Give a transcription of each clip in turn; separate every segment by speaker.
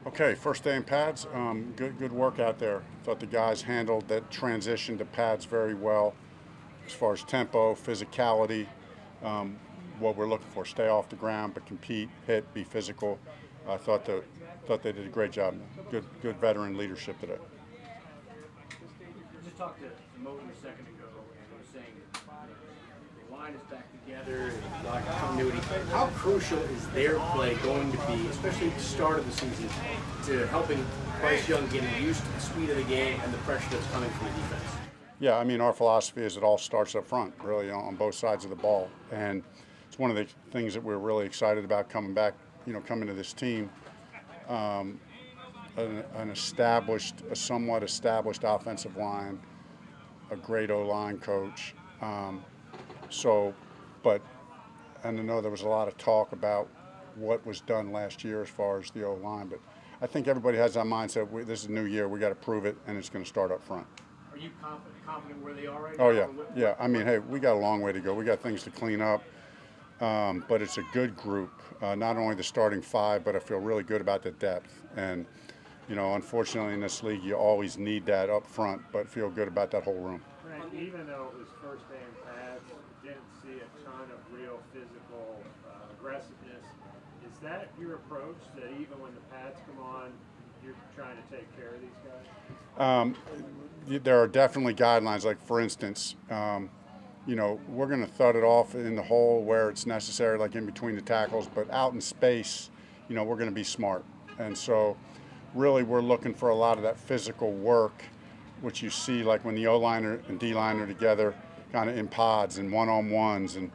Speaker 1: Okay, first day in pads. Good work out there. Thought the guys handled that transition to pads very well as far as tempo, physicality, um, what we're looking for. Stay off the ground, but compete, hit, be physical. I thought they did a great job. Good veteran leadership today.
Speaker 2: Just talked to Moten a second ago, and he was saying the line is back together, and a lot of continuity. How crucial is their play going to be, especially at the start of the season, to helping Bryce Young getting used to the speed of the game and the pressure that's coming from the defense?
Speaker 1: Yeah, I mean, our philosophy is it all starts up front, really, on both sides of the ball. And it's one of the things that we're really excited about coming back, coming to this team. A somewhat established offensive line, a great O-line coach. So, but, and I know there was a lot of talk about what was done last year as far as the O-line, but I think everybody has that mindset. This is a new year. We got to prove it, and it's going to start up front.
Speaker 2: Are you confident where they are right now?
Speaker 1: Oh yeah, yeah. I mean, hey, we got a long way to go. We got things to clean up, but it's a good group. Not only the starting five, but I feel really good about the depth. And unfortunately, in this league, you always need that up front, but feel good about that whole room.
Speaker 3: Frank, even though it was first day in pads, you didn't see a ton of real physical aggressiveness. Is that your approach, that even when the pads come on, you're trying to take care of these guys?
Speaker 1: There are definitely guidelines. Like, for instance, we're going to thud it off in the hole where it's necessary, like in between the tackles, but out in space, we're going to be smart. And so really we're looking for a lot of that physical work, which you see like when the O-liner and D-line are together, kind of in pods and one-on-ones and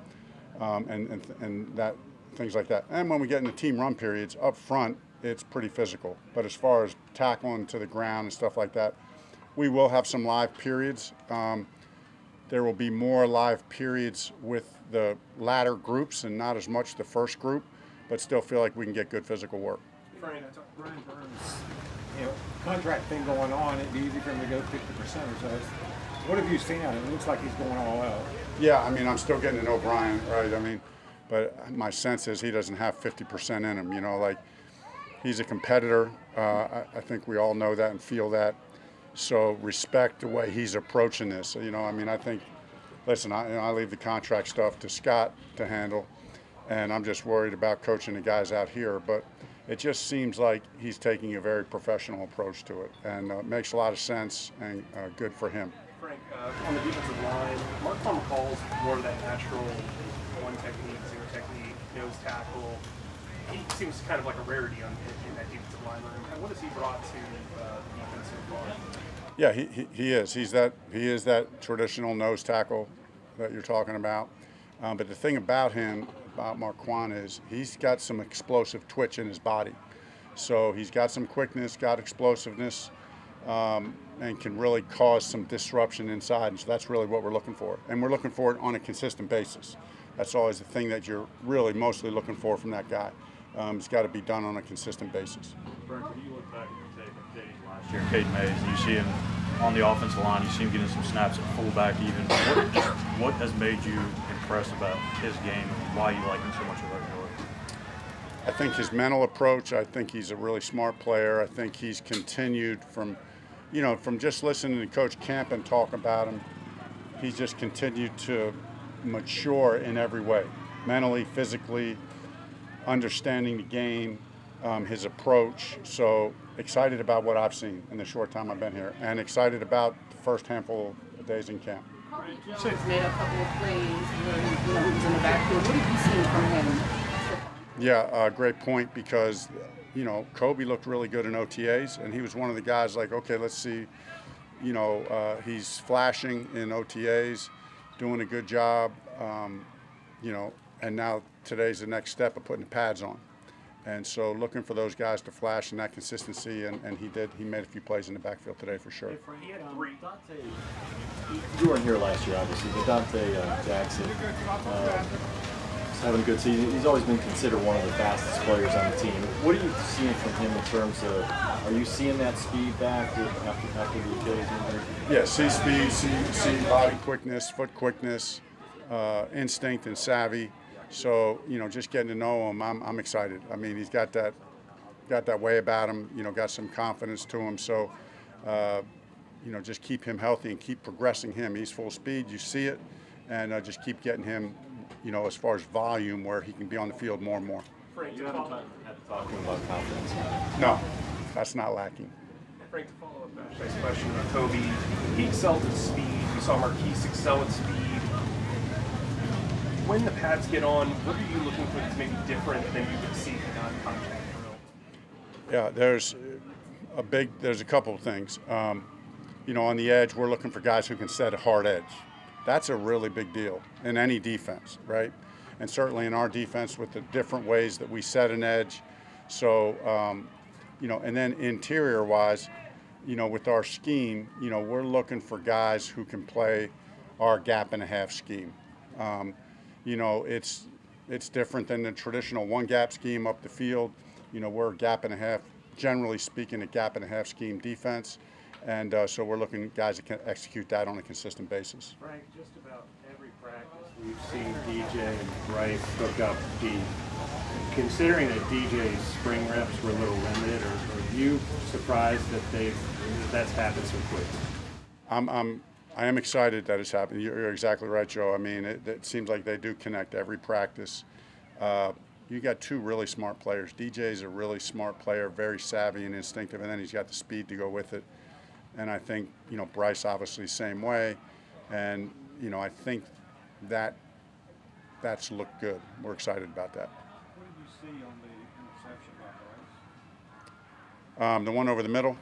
Speaker 1: that things like that. And when we get in the team run periods up front, it's pretty physical. But as far as tackling to the ground and stuff like that, we will have some live periods. There will be more live periods with the latter groups and not as much the first group, but still feel like we can get good physical work.
Speaker 4: Frank, Brian Burns, contract thing going on, it'd be easy for him to go 50% or so. What have you seen out of him? It looks like he's going all out.
Speaker 1: Yeah, I mean, I'm still getting to know Brian, right? I mean, but my sense is he doesn't have 50% in him, like he's a competitor. I think we all know that and feel that. So respect the way he's approaching this. I think, listen, I leave the contract stuff to Scott to handle, and I'm just worried about coaching the guys out here. But it just seems like he's taking a very professional approach to it, and it makes a lot of sense and good for him.
Speaker 5: Frank, on the defensive line, Mark calls more of that natural one technique, zero technique, nose tackle. He seems kind of like a rarity in that defensive line room. And what has he brought to the defense so far?
Speaker 1: Yeah, he is. He is that traditional nose tackle that you're talking about. But the thing about him, about Marquand, is he's got some explosive twitch in his body. So he's got some quickness, got explosiveness, and can really cause some disruption inside. And so that's really what we're looking for. And we're looking for it on a consistent basis. That's always the thing that you're really mostly looking for from that guy. It's got to be done on a consistent basis.
Speaker 3: Frank, when you look back at the tape of Cade last
Speaker 6: Year, Cade Mays, and you see him on the offensive line, you see him getting some snaps at fullback even. What has made you impressed about his game and why you like him so much of Illinois?
Speaker 1: I think his mental approach, I think he's a really smart player. I think he's continued from just listening to Coach Camp and talk about him, he's just continued to mature in every way, mentally, physically, understanding the game, his approach. So excited about what I've seen in the short time I've been here, and excited about the first handful of days in camp.
Speaker 7: Jones made a couple of plays where he was in the backfield. What have you seen from him?
Speaker 1: Yeah, great point, because Kobe looked really good in OTAs, and he was one of the guys like, okay, let's see, he's flashing in OTAs, doing a good job, and now today's the next step of putting the pads on. And so looking for those guys to flash in that consistency, and he did. He made a few plays in the backfield today for sure.
Speaker 5: He had three.
Speaker 8: You weren't here last year, obviously, but Dante Jackson is having a good season. He's always been considered one of the fastest players on the team. What are you seeing from him in terms of, are you seeing that speed back after the Achilles injury?
Speaker 1: Yeah, see speed, see body quickness, foot quickness, instinct and savvy. So, just getting to know him, I'm excited. I mean, he's got that got that way about him, got some confidence to him. So, just keep him healthy and keep progressing him. He's full speed, you see it, and just keep getting him, as far as volume, where he can be on the field more and more.
Speaker 5: Frank,
Speaker 8: You
Speaker 5: to
Speaker 8: haven't
Speaker 5: follow,
Speaker 8: had to talk to him about confidence.
Speaker 1: No, that's not lacking.
Speaker 5: Frank, to follow up Ash's question with Kobe, he excelled at speed. We saw Marquise excel at speed. When the pads get on, what are you looking for that's maybe different than you would see in a non-contact drill?
Speaker 1: Yeah, there's a couple of things. On the edge, we're looking for guys who can set a hard edge. That's a really big deal in any defense, right? And certainly in our defense with the different ways that we set an edge. So, and then interior-wise, with our scheme, we're looking for guys who can play our gap and a half scheme. It's different than the traditional one gap scheme up the field. We're a gap and a half, generally speaking, a gap and a half scheme defense. And so we're looking at guys that can execute that on a consistent basis.
Speaker 3: Frank, just about every practice we've seen DJ and Reich hook up D. Considering that DJ's spring reps were a little limited, are you surprised that that's happened so quick?
Speaker 1: I am excited that it's happened. You're exactly right, Joe. I mean, it seems like they do connect every practice. You got two really smart players. DJ's a really smart player, very savvy and instinctive, and then he's got the speed to go with it. And I think, Bryce obviously same way. And, I think that's looked good. We're excited about that.
Speaker 4: What did you see on the interception by Bryce?
Speaker 1: The one over the middle.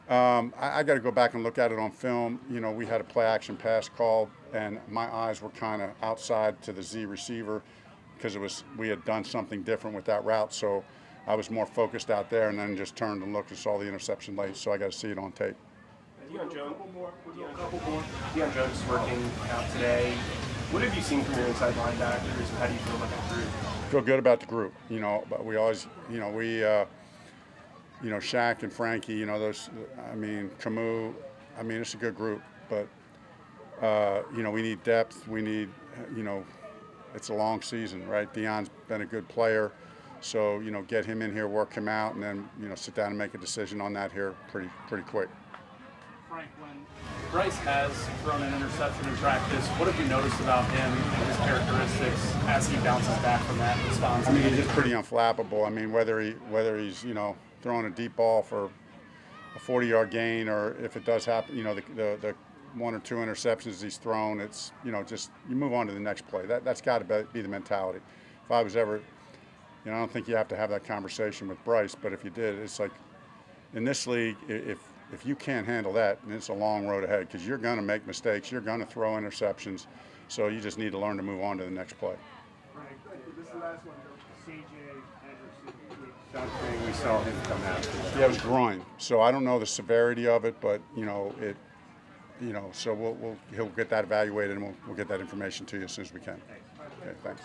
Speaker 1: I got to go back and look at it on film. We had a play action pass called, and my eyes were kind of outside to the Z receiver because we had done something different with that route. So I was more focused out there, and then just turned and looked and saw the interception late. So I got to see it on tape.
Speaker 5: Deion Jones is working out today. What have you seen from your inside linebackers, and how do you feel about that group?
Speaker 1: Feel good about the group, but we always, Shaq and Frankie, those, Camus, it's a good group, but, we need depth. We need, it's a long season, right? Deion's been a good player. So, get him in here, work him out, and then, sit down and make a decision on that here pretty quick.
Speaker 9: Frank, when Bryce has thrown an interception in practice, what have you noticed about him and his characteristics as he bounces back from that response?
Speaker 1: He's just pretty unflappable. Whether he's throwing a deep ball for a 40-yard gain, or if it does happen, the one or two interceptions he's thrown, it's just you move on to the next play. That's got to be the mentality. If I was ever, I don't think you have to have that conversation with Bryce, but if you did, it's like in this league, if you can't handle that, then it's a long road ahead because you're going to make mistakes, you're going to throw interceptions, so you just need to learn to move on to the next play.
Speaker 3: Frank, this is the last one. CJ Anderson, something we saw him come out.
Speaker 1: Yeah, it was groin. So I don't know the severity of it, but so he'll get that evaluated and we'll get that information to you as soon as we can. Okay, thanks.